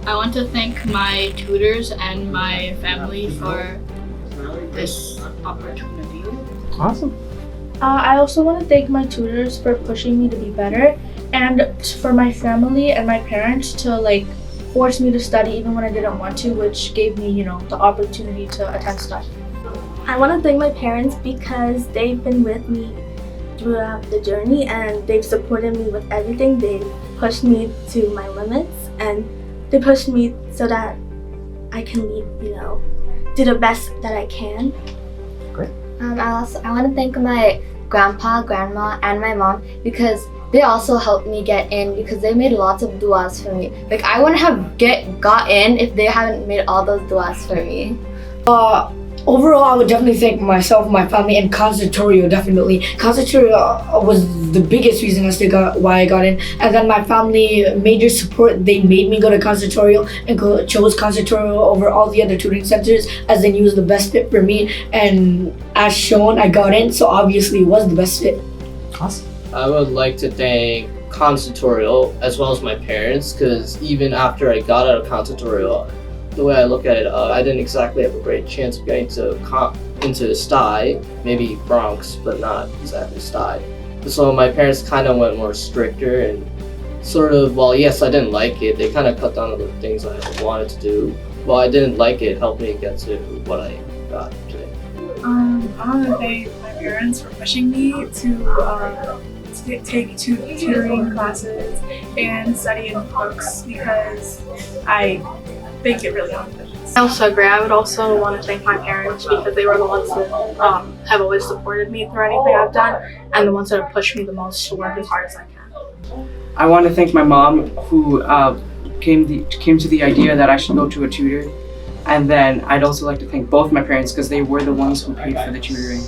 I want to thank my tutors and my family for this opportunity. Awesome. I also want to thank my tutors for pushing me to be better, and for my family and my parents to force me to study even when I didn't want to, which gave me, the opportunity to attend study. I want to thank my parents because they've been with me throughout the journey and they've supported me with everything. They've pushed me to my limits and they pushed me so that I can do the best that I can. Great. I want to thank my grandpa, grandma, and my mom because they also helped me get in because they made lots of duas for me. I wouldn't have got in if they hadn't made all those duas for me. Overall, I would definitely thank myself, my family, and Conservatorio, definitely. Conservatorio was the biggest reason as to why I got in. And then my family, major support, they made me go to Conservatorio and chose Conservatorio over all the other tutoring centers as they knew it was the best fit for me. And as shown, I got in, so obviously it was the best fit. Awesome. I would like to thank Conservatorio as well as my parents because even after I got out of Conservatorio, the way I look at it, I didn't exactly have a great chance of getting into STI, maybe Bronx, but not exactly STI. So my parents kind of went more stricter and sort of, well, yes, I didn't like it. They kind of cut down on the things I wanted to do. Well, I didn't like it helped me get to what I got today. I want to thank my parents for pushing me to take tutoring classes and study in books because I think it really helped. Also agree. I would also want to thank my parents because they were the ones that have always supported me through anything I've done and the ones that have pushed me the most to work as hard as I can. I want to thank my mom who came to the idea that I should go to a tutor, and then I'd also like to thank both my parents because they were the ones who paid for the tutoring.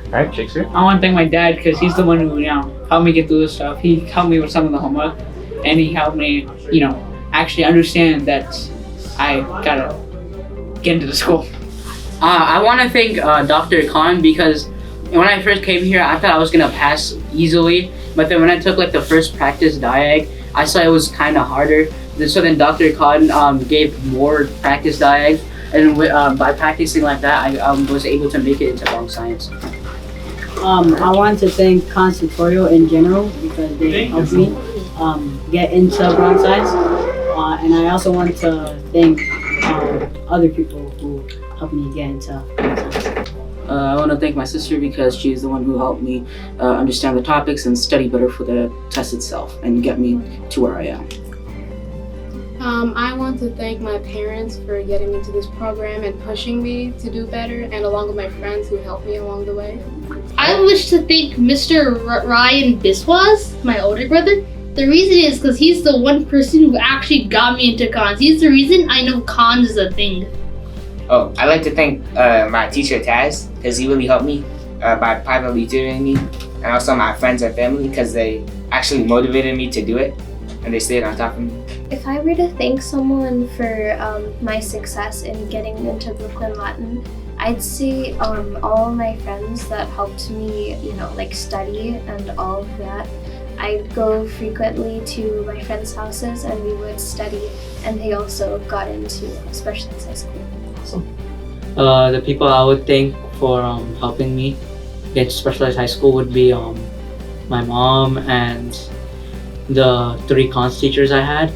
All right, Shakespeare. I want to thank my dad because he's the one who helped me get through this stuff. He helped me with some of the homework and he helped me actually understand that I gotta get into the school. I want to thank Dr. Khan because when I first came here, I thought I was gonna pass easily, but then when I took the first practice diag, I saw it was kind of harder. So then Dr. Khan gave more practice diags, and by practicing like that, I was able to make it into wrong science. I want to thank Conservatorio in general because they helped me get into wrong science. And I also want to thank other people who helped me get into science. I want to thank my sister because she's the one who helped me understand the topics and study better for the test itself and get me to where I am. I want to thank my parents for getting me to this program and pushing me to do better, and along with my friends who helped me along the way. I wish to thank Mr. Ryan Biswas, my older brother. The reason is because he's the one person who actually got me into cons. He's the reason I know cons is a thing. Oh, I'd like to thank my teacher Taz because he really helped me by privately tutoring me, and also my friends and family because they actually motivated me to do it and they stayed on top of me. If I were to thank someone for my success in getting into Brooklyn Latin, I'd say all my friends that helped me, study and all of that. I'd go frequently to my friends' houses and we would study, and they also got into specialized high school. Awesome. The people I would thank for helping me get to specialized high school would be my mom and the 3 cons teachers I had.